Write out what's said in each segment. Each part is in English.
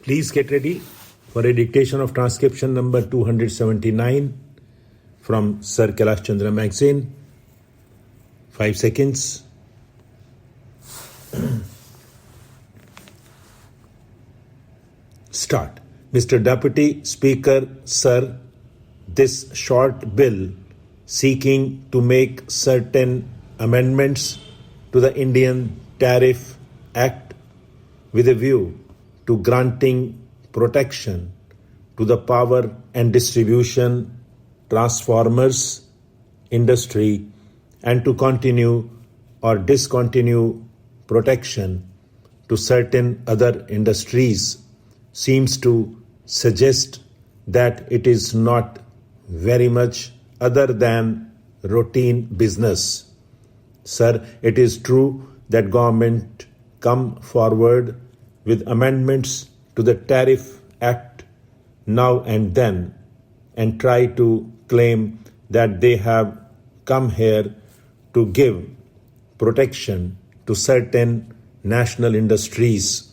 Please get ready for a dictation of transcription number 279 from Sir Kailash Chandra magazine. 5 seconds. Start. Mr. Deputy Speaker, Sir, this short bill seeking to make certain amendments to the Indian Tariff Act with a view to granting protection to the power and distribution transformers industry and to continue or discontinue protection to certain other industries seems to suggest that it is not very much other than routine business. Sir, it is true that government come forward with amendments to the Tariff Act now and then and try to claim that they have come here to give protection to certain national industries.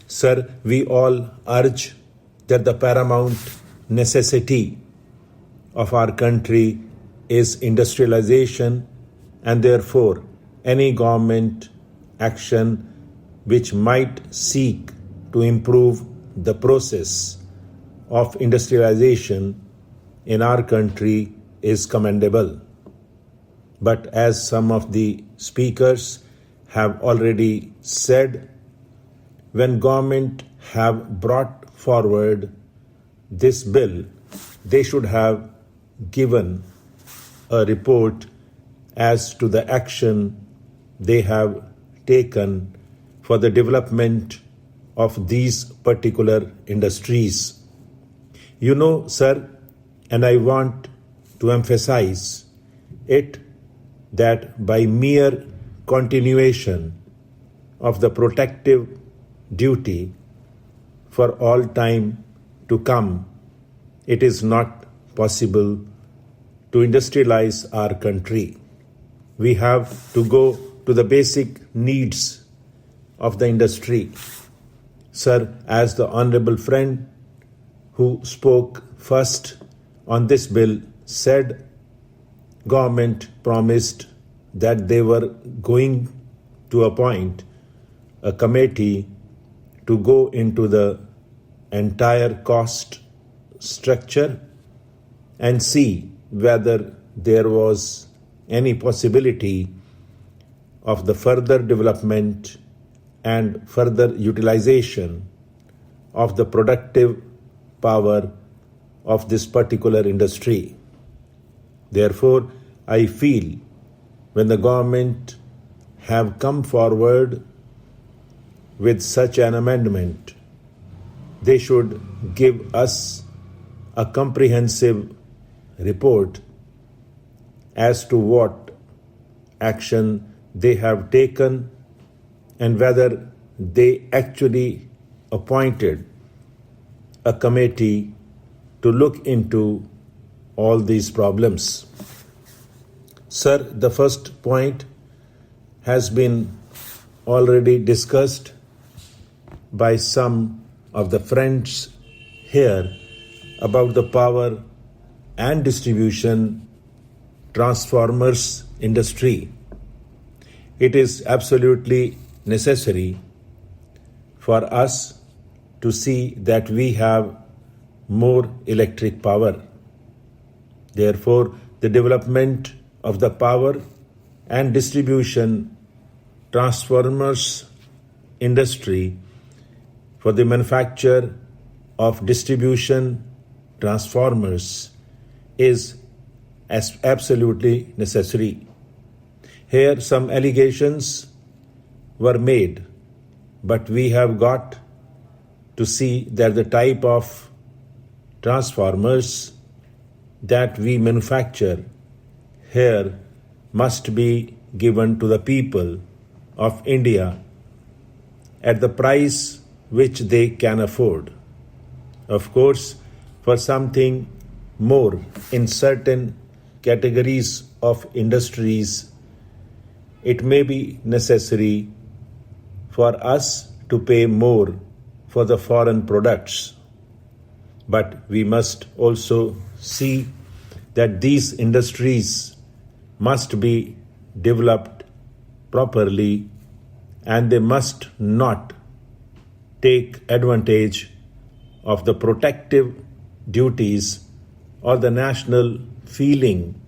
Sir, we all urge that the paramount necessity of our country is industrialization, and therefore any government action which might seek to improve the process of industrialization in our country is commendable. But as some of the speakers have already said, when government have brought forward this bill, they should have given a report as to the action they have taken for the development of these particular industries. You know, sir, and I want to emphasize it, that by mere continuation of the protective duty for all time to come, it is not possible to industrialize our country. We have to go to the basic needs of the industry. Sir, as the honorable friend who spoke first on this bill said, government promised that they were going to appoint a committee to go into the entire cost structure and see whether there was any possibility of the further development and further utilization of the productive power of this particular industry. Therefore, I feel when the government have come forward with such an amendment, they should give us a comprehensive report as to what action they have taken and whether they actually appointed a committee to look into all these problems. Sir, the first point has been already discussed by some of the friends here about the power and distribution transformers industry. It is absolutely necessary for us to see that we have more electric power. Therefore, the development of the power and distribution transformers industry for the manufacture of distribution transformers is absolutely necessary. Here some allegations were made, but we have got to see that the type of transformers that we manufacture here must be given to the people of India at the price which they can afford. Of course, for something more in certain categories of industries, it may be necessary for us to pay more for the foreign products. But we must also see that these industries must be developed properly and they must not take advantage of the protective duties or the national feeling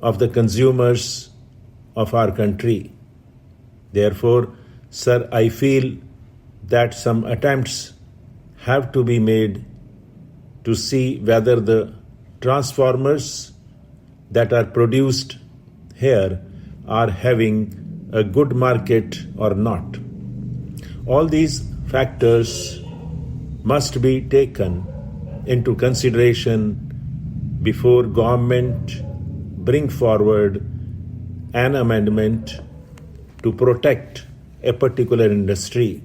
of the consumers of our country. Therefore, sir, I feel that some attempts have to be made to see whether the transformers that are produced here are having a good market or not. All these factors must be taken into consideration before government bring forward an amendment to protect a particular industry.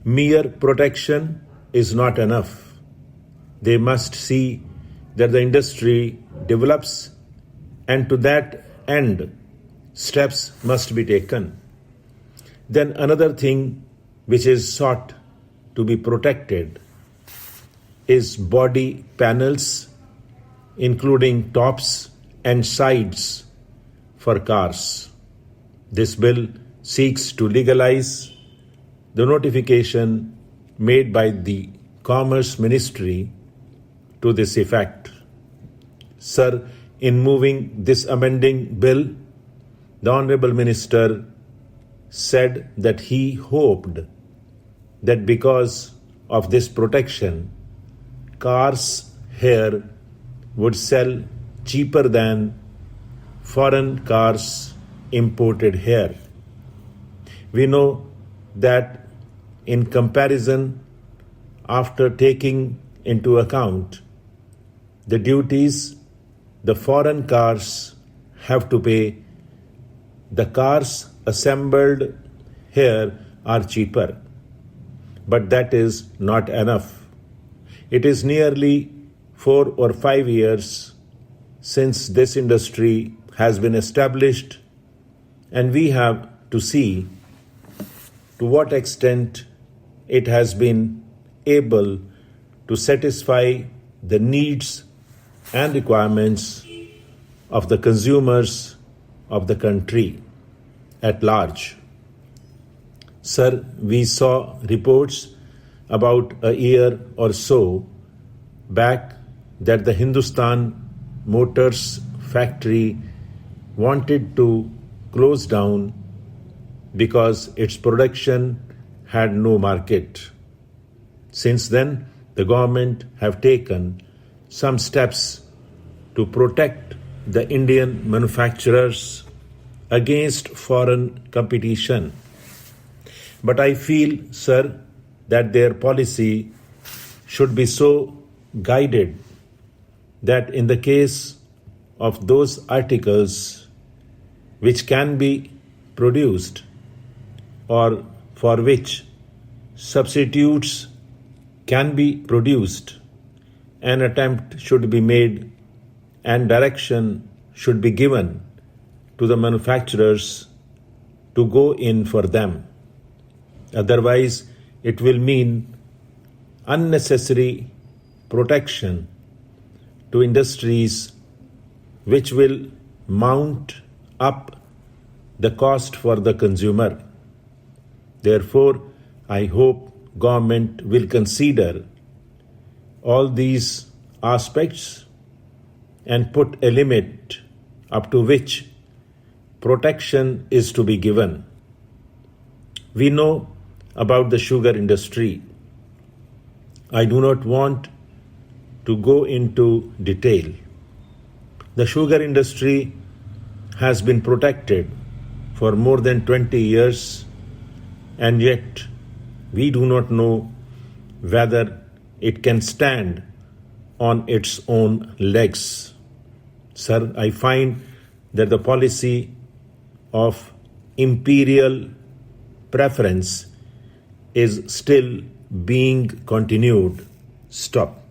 Mere protection is not enough. They must see that the industry develops, and to that end, steps must be taken. Then another thing which is sought to be protected is body panels, including tops and sides for cars. This bill seeks to legalize the notification made by the Commerce Ministry to this effect. Sir, in moving this amending bill, the Honorable Minister said that he hoped that because of this protection, cars here would sell cheaper than foreign cars imported here. We know that in comparison, after taking into account the duties the foreign cars have to pay, the cars assembled here are cheaper. But that is not enough. It is nearly 4 or 5 years since this industry has been established, and we have to see to what extent it has been able to satisfy the needs and requirements of the consumers of the country at large. Sir, we saw reports about a year or so back that the Hindustan Motors factory wanted to close down because its production had no market. Since then, the government have taken some steps to protect the Indian manufacturers against foreign competition. But I feel, sir, that their policy should be so guided that in the case of those articles which can be produced or for which substitutes can be produced, an attempt should be made and direction should be given to the manufacturers to go in for them. Otherwise, it will mean unnecessary protection to industries which will mount up the cost for the consumer. Therefore, I hope government will consider all these aspects and put a limit up to which protection is to be given. We know about the sugar industry. I do not want to go into detail. The sugar industry has been protected for more than 20 years, and yet we do not know whether it can stand on its own legs. Sir, I find that the policy of imperial preference is still being continued. Stop.